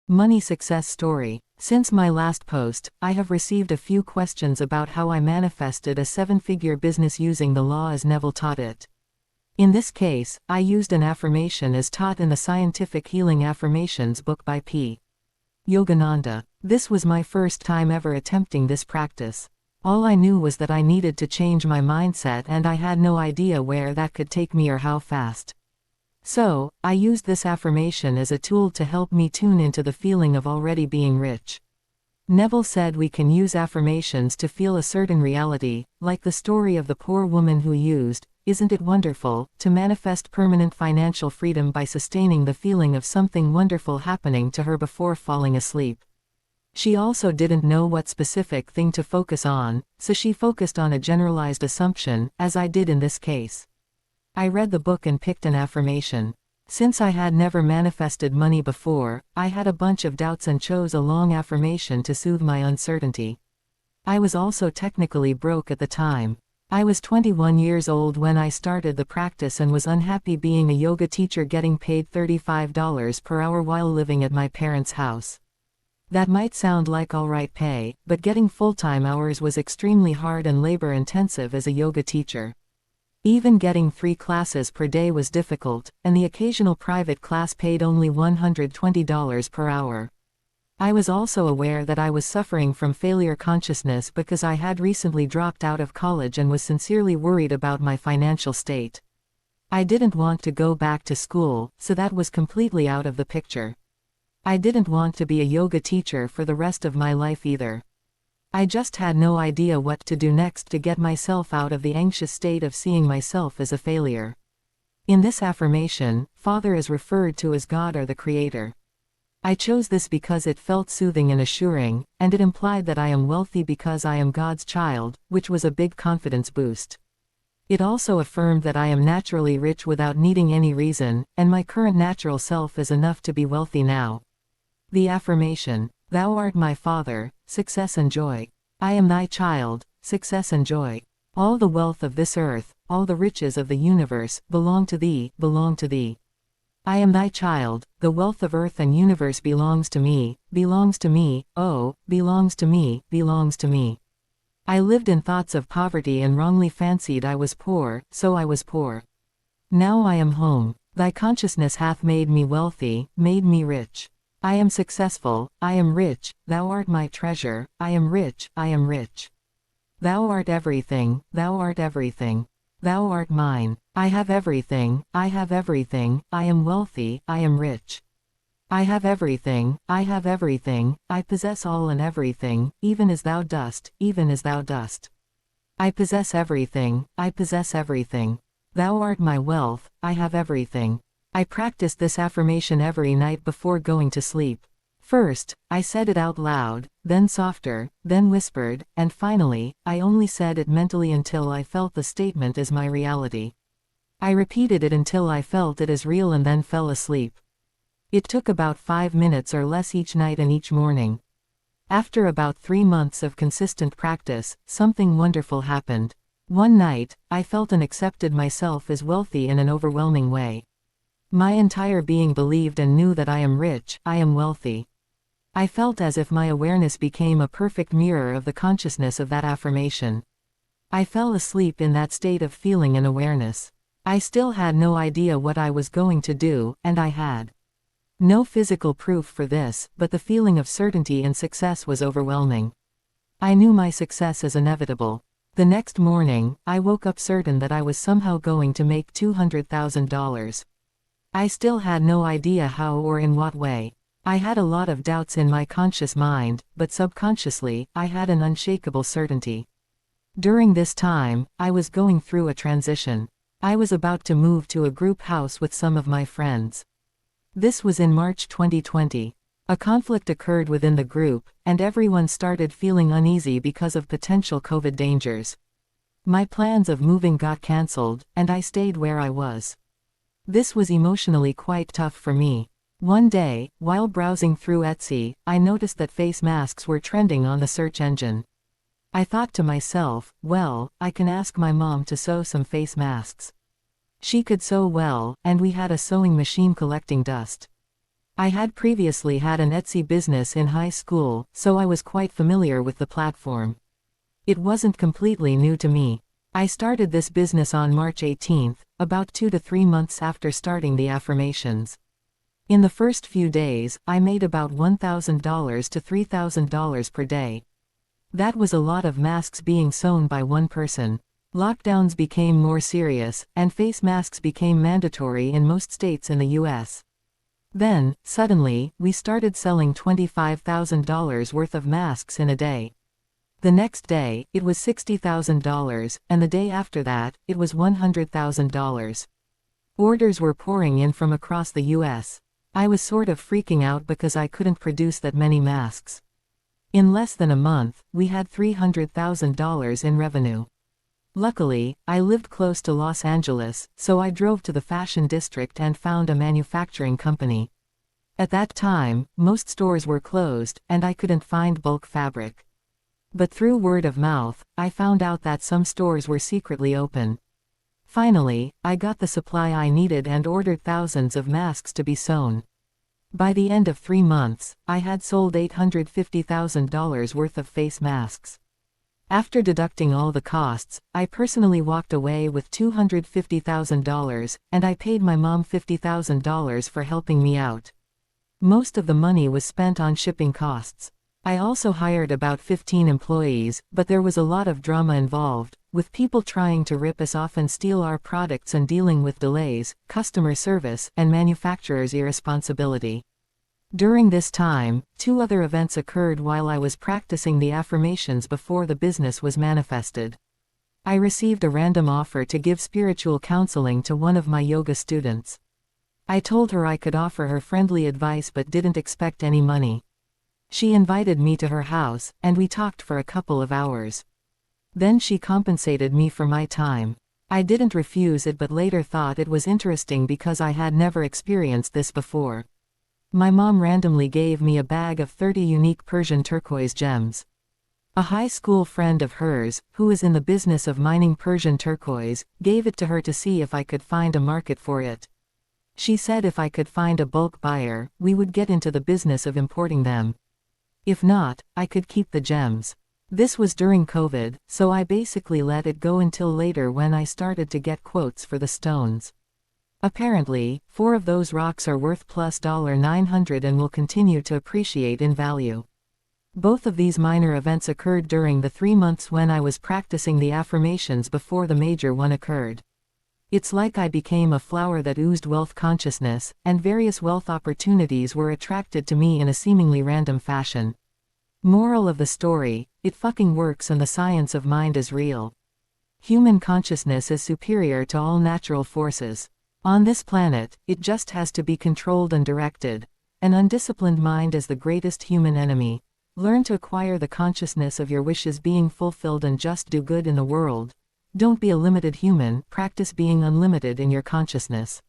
Money success story. Since my last post, I have received a few questions about how I manifested a 7-figure business using the law as Neville taught it. In this case, I used an affirmation as taught in the Scientific Healing Affirmations book by P. Yogananda. This was my first time ever attempting this practice. All I knew was that I needed to change my mindset, and I had no idea where that could take me or how fast. So, I used this affirmation as a tool to help me tune into the feeling of already being rich. Neville said we can use affirmations to feel a certain reality, like the story of the poor woman who used, "Isn't it wonderful," to manifest permanent financial freedom by sustaining the feeling of something wonderful happening to her before falling asleep. She also didn't know what specific thing to focus on, so she focused on a generalized assumption, as I did in this case. I read the book and picked an affirmation. Since I had never manifested money before, I had a bunch of doubts and chose a long affirmation to soothe my uncertainty. I was also technically broke at the time. I was 21 years old when I started the practice and was unhappy being a yoga teacher getting paid $35 per hour while living at my parents' house. That might sound like alright pay, but getting full-time hours was extremely hard and labor-intensive as a yoga teacher. Even getting 3 classes per day was difficult, and the occasional private class paid only $120 per hour. I was also aware that I was suffering from failure consciousness because I had recently dropped out of college and was sincerely worried about my financial state. I didn't want to go back to school, so that was completely out of the picture. I didn't want to be a yoga teacher for the rest of my life either. I just had no idea what to do next to get myself out of the anxious state of seeing myself as a failure. In this affirmation, Father is referred to as God or the Creator. I chose this because it felt soothing and assuring, and it implied that I am wealthy because I am God's child, which was a big confidence boost. It also affirmed that I am naturally rich without needing any reason, and my current natural self is enough to be wealthy now. The affirmation: Thou art my Father, success and joy. I am thy child, success and joy. All the wealth of this earth, all the riches of the universe, belong to thee, belong to thee. I am thy child, the wealth of earth and universe belongs to me, oh, belongs to me, belongs to me. I lived in thoughts of poverty and wrongly fancied I was poor, so I was poor. Now I am home. Thy consciousness hath made me wealthy, made me rich. I am successful, I am rich, thou art my treasure, I am rich, I am rich. Thou art everything, thou art everything. Thou art mine. I have everything, I have everything, I am wealthy, I am rich. I have everything, I have everything, I possess all and everything, even as thou dost, even as thou dost. I possess everything, I possess everything. Thou art my wealth, I have everything. I practiced this affirmation every night before going to sleep. First, I said it out loud, then softer, then whispered, and finally, I only said it mentally until I felt the statement as my reality. I repeated it until I felt it as real and then fell asleep. It took about 5 minutes or less each night and each morning. After about 3 months of consistent practice, something wonderful happened. One night, I felt and accepted myself as wealthy in an overwhelming way. My entire being believed and knew that I am rich, I am wealthy. I felt as if my awareness became a perfect mirror of the consciousness of that affirmation. I fell asleep in that state of feeling and awareness. I still had no idea what I was going to do, and I had no physical proof for this, but the feeling of certainty and success was overwhelming. I knew my success is inevitable. The next morning, I woke up certain that I was somehow going to make $200,000. I still had no idea how or in what way. I had a lot of doubts in my conscious mind, but subconsciously, I had an unshakable certainty. During this time, I was going through a transition. I was about to move to a group house with some of my friends. This was in March 2020. A conflict occurred within the group, and everyone started feeling uneasy because of potential COVID dangers. My plans of moving got cancelled, and I stayed where I was. This was emotionally quite tough for me. One day, while browsing through Etsy, I noticed that face masks were trending on the search engine. I thought to myself, well, I can ask my mom to sew some face masks. She could sew well, and we had a sewing machine collecting dust. I had previously had an Etsy business in high school, so I was quite familiar with the platform. It wasn't completely new to me. I started this business on March 18, about 2 to 3 months after starting the affirmations. In the first few days, I made about $1,000 to $3,000 per day. That was a lot of masks being sewn by one person. Lockdowns became more serious, and face masks became mandatory in most states in the US. Then, suddenly, we started selling $25,000 worth of masks in a day. The next day, it was $60,000, and the day after that, it was $100,000. Orders were pouring in from across the US. I was sort of freaking out because I couldn't produce that many masks. In less than a month, we had $300,000 in revenue. Luckily, I lived close to Los Angeles, so I drove to the fashion district and found a manufacturing company. At that time, most stores were closed, and I couldn't find bulk fabric. But through word of mouth, I found out that some stores were secretly open. Finally, I got the supply I needed and ordered thousands of masks to be sewn. By the end of 3 months, I had sold $850,000 worth of face masks. After deducting all the costs, I personally walked away with $250,000, and I paid my mom $50,000 for helping me out. Most of the money was spent on shipping costs. I also hired about 15 employees, but there was a lot of drama involved, with people trying to rip us off and steal our products and dealing with delays, customer service, and manufacturers' irresponsibility. During this time, 2 other events occurred while I was practicing the affirmations before the business was manifested. I received a random offer to give spiritual counseling to one of my yoga students. I told her I could offer her friendly advice but didn't expect any money. She invited me to her house, and we talked for a couple of hours. Then she compensated me for my time. I didn't refuse it but later thought it was interesting because I had never experienced this before. My mom randomly gave me a bag of 30 unique Persian turquoise gems. A high school friend of hers, who is in the business of mining Persian turquoise, gave it to her to see if I could find a market for it. She said if I could find a bulk buyer, we would get into the business of importing them. If not, I could keep the gems. This was during COVID, so I basically let it go until later when I started to get quotes for the stones. Apparently, 4 of those rocks are worth plus $900 and will continue to appreciate in value. Both of these minor events occurred during the 3 months when I was practicing the affirmations before the major one occurred. It's like I became a flower that oozed wealth consciousness, and various wealth opportunities were attracted to me in a seemingly random fashion. Moral of the story: it fucking works and the science of mind is real. Human consciousness is superior to all natural forces. On this planet, it just has to be controlled and directed. An undisciplined mind is the greatest human enemy. Learn to acquire the consciousness of your wishes being fulfilled and just do good in the world. Don't be a limited human, practice being unlimited in your consciousness.